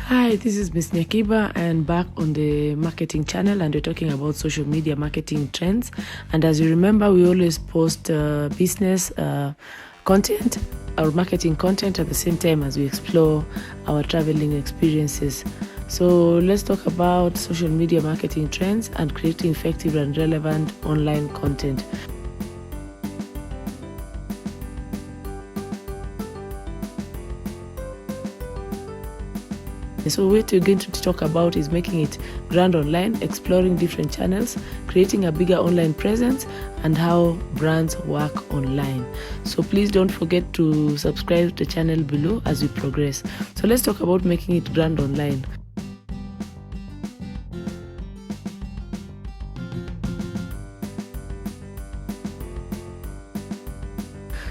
Hi, this is Miss Nyakiba and back on the marketing channel, and we're talking about social media marketing trends. And as you remember, we always post business content or marketing content at the same time as we explore our traveling experiences. So let's talk about social media marketing trends and creating effective and relevant online content. So what we're going to talk about is making it grand online, exploring different channels, creating a bigger online presence, and how brands work online. So please don't forget to subscribe to the channel below as we progress. So let's talk about making it grand online.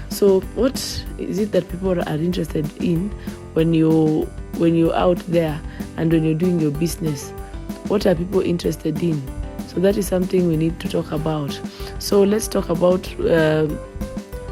So what is it that people are interested in when you're out there and when you're doing your business? What are people interested in? So that is something we need to talk about. So let's talk about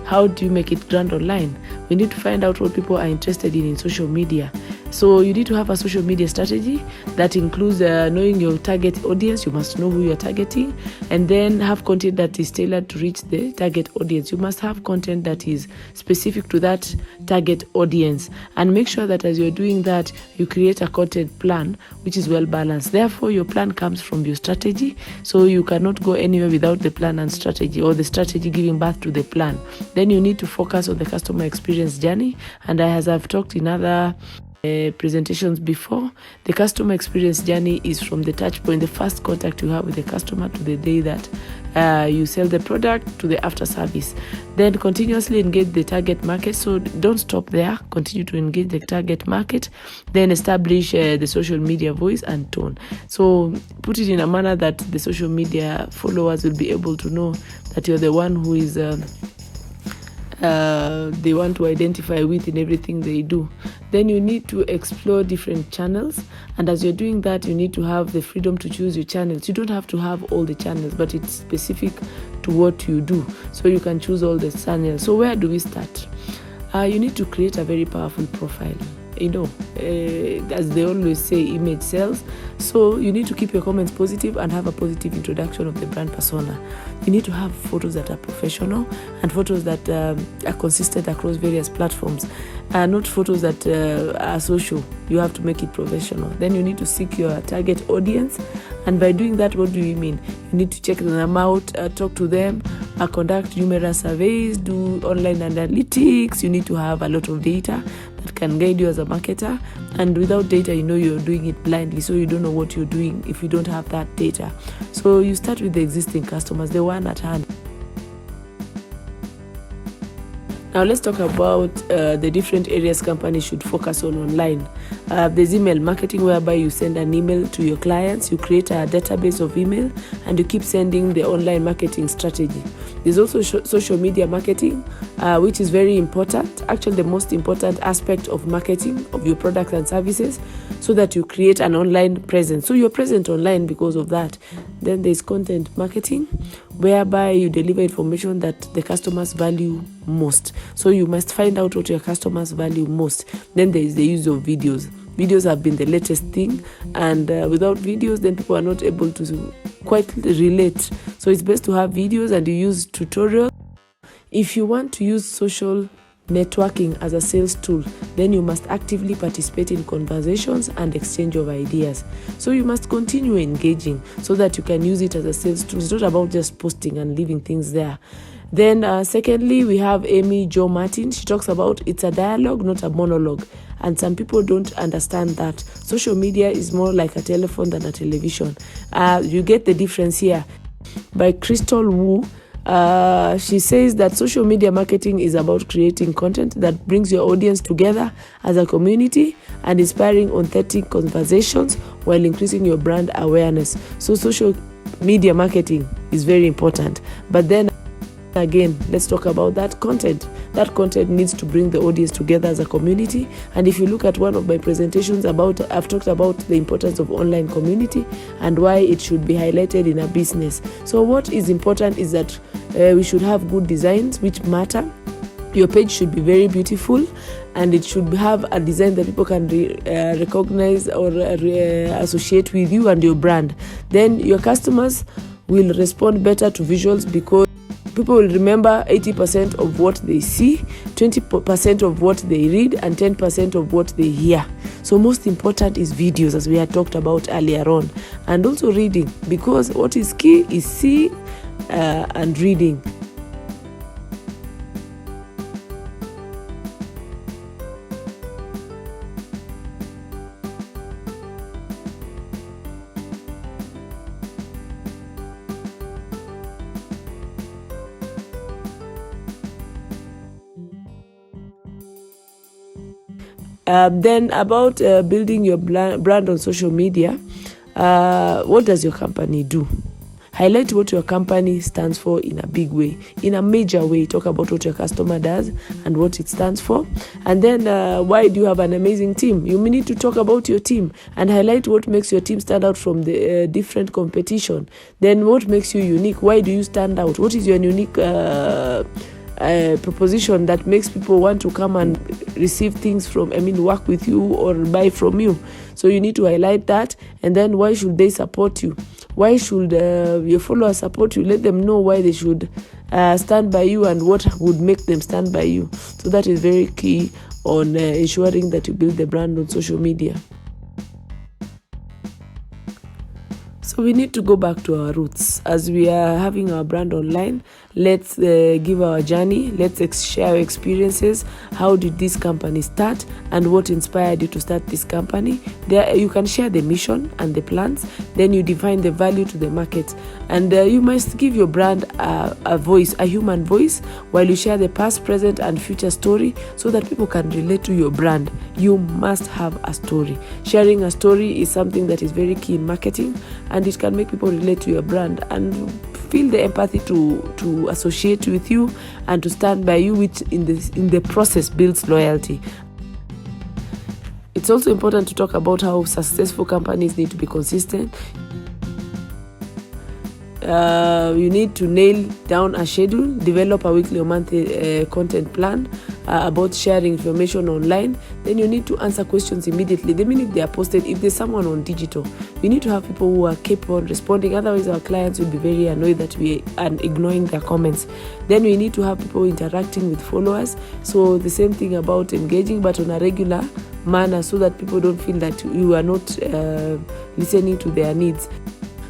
how do you make it grand online. We need to find out what people are interested in social media. So you need to have a social media strategy that includes knowing your target audience. You must know who you're targeting, and then have content that is tailored to reach the target audience. You must have content that is specific to that target audience, and make sure that as you're doing that, you create a content plan which is well balanced. Therefore, your plan comes from your strategy, so you cannot go anywhere without the plan and strategy, or the strategy giving birth to the plan. Then you need to focus on the customer experience journey, and as I've talked in other presentations before, the customer experience journey is from the touch point, the first contact you have with the customer, to the day that you sell the product, to the after service. Then continuously engage the target market. So don't stop there, continue to engage the target market. Then establish the social media voice and tone. So put it in a manner that the social media followers will be able to know that you're the one who is they want to identify with in everything they do. Then you need to explore different channels, and as you're doing that, you need to have the freedom to choose your channels. You don't have to have all the channels, but it's specific to what you do, so you can choose all the channels. So where do we start? You need to create a very powerful profile. As they always say, image sells. So you need to keep your comments positive and have a positive introduction of the brand persona. You need to have photos that are professional and photos that are consistent across various platforms, not photos that are social. You have to make it professional. Then you need to seek your target audience, and by doing that, what do you mean? You need to check them out, talk to them, conduct numerous surveys, do online analytics. You need to have a lot of data that can guide you as a marketer, and without data, you're doing it blindly, so you don't know what you're doing if you don't have that data. So you start with the existing customers, the one at hand. Now let's talk about the different areas companies should focus on online. There's email marketing, whereby you send an email to your clients, you create a database of email, and you keep sending the online marketing strategy. There's also social media marketing, which is very important, actually the most important aspect of marketing of your products and services, so that you create an online presence. So you're present online because of that. Then there's content marketing, whereby you deliver information that the customers value most. So you must find out what your customers value most. Then there is the use of videos. Videos have been the latest thing, and without videos, then people are not able to quite relate. So it's best to have videos, and you use tutorials. If you want to use social networking as a sales tool, then you must actively participate in conversations and exchange of ideas. So you must continue engaging so that you can use it as a sales tool. It's not about just posting and leaving things there. Then secondly, we have Amy Jo Martin. She talks about it's a dialogue, not a monologue. And some people don't understand that. Social media is more like a telephone than a television. You get the difference here. By Crystal Wu, she says that social media marketing is about creating content that brings your audience together as a community and inspiring authentic conversations while increasing your brand awareness. So social media marketing is very important. But then again, let's talk about that content. That content needs to bring the audience together as a community. And if you look at one of my presentations I've talked about the importance of online community and why it should be highlighted in a business. So what is important is that we should have good designs which matter. Your page should be very beautiful, and it should have a design that people can recognize or associate with you and your brand. Then your customers will respond better to visuals, because people will remember 80% of what they see, 20% of what they read, and 10% of what they hear. So most important is videos, as we had talked about earlier on, and also reading, because what is key is seeing and reading. Then about building your brand on social media, what does your company do? Highlight what your company stands for in a big way, in a major way. Talk about what your customer does and what it stands for. And then why do you have an amazing team? You need to talk about your team and highlight what makes your team stand out from the different competition. Then what makes you unique? Why do you stand out? What is your unique proposition that makes people want to come and receive things from, work with you or buy from you? So you need to highlight that. And then why should they support you? Why should your followers support you? Let them know why they should stand by you and what would make them stand by you. So that is very key on ensuring that you build the brand on social media. So we need to go back to our roots. As we are having our brand online, let's give our journey. Let's share our experiences. How did this company start, and what inspired you to start this company? There you can share the mission and the plans. Then you define the value to the market, and you must give your brand a voice, a human voice, while you share the past, present, and future story, so that people can relate to your brand. You must have a story. Sharing a story is something that is very key in marketing, and it can make people relate to your brand and feel the empathy to associate with you and to stand by you, which in the process builds loyalty. It's also important to talk about how successful companies need to be consistent. You need to nail down a schedule, develop a weekly or monthly content plan about sharing information online. Then you need to answer questions immediately the minute they are posted. If there's someone on digital, we need to have people who are capable of responding. Otherwise, our clients will be very annoyed that we are ignoring their comments. Then we need to have people interacting with followers. So the same thing about engaging, but on a regular manner, so that people don't feel that you are not listening to their needs.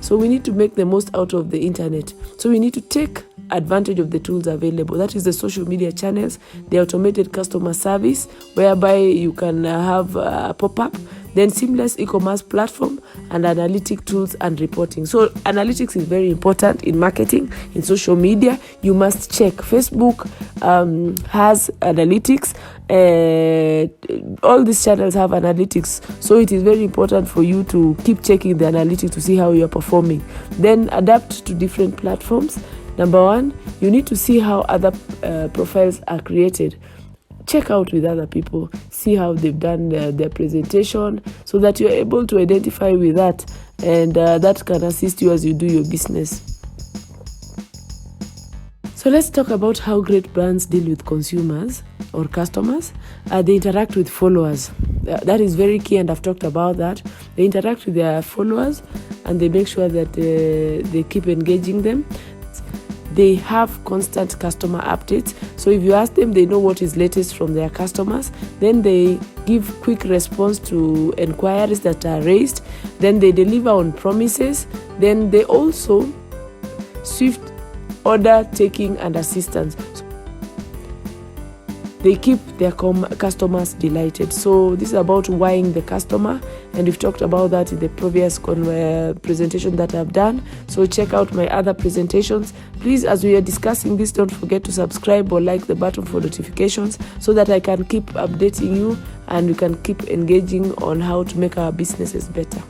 So we need to make the most out of the internet. So we need to take advantage of the tools available. That is the social media channels, the automated customer service, whereby you can have a pop-up, then seamless e-commerce platform, and analytic tools and reporting. So analytics is very important in marketing, in social media. You must check. Facebook has analytics. All these channels have analytics. So it is very important for you to keep checking the analytics to see how you are performing. Then adapt to different platforms. Number one, you need to see how other profiles are created. Check out with other people, see how they've done their presentation, so that you're able to identify with that, and that can assist you as you do your business. So let's talk about how great brands deal with consumers or customers. They interact with followers. That is very key, and I've talked about that. They interact with their followers, and they make sure that they keep engaging them. They have constant customer updates. So if you ask them, they know what is latest from their customers. Then they give quick response to inquiries that are raised. Then they deliver on promises. Then they also swift order taking and assistance. They keep their customers delighted. So this is about wowing the customer, and we've talked about that in the previous presentation that I've done. So check out my other presentations. Please, as we are discussing this, don't forget to subscribe or like the button for notifications, so that I can keep updating you and we can keep engaging on how to make our businesses better.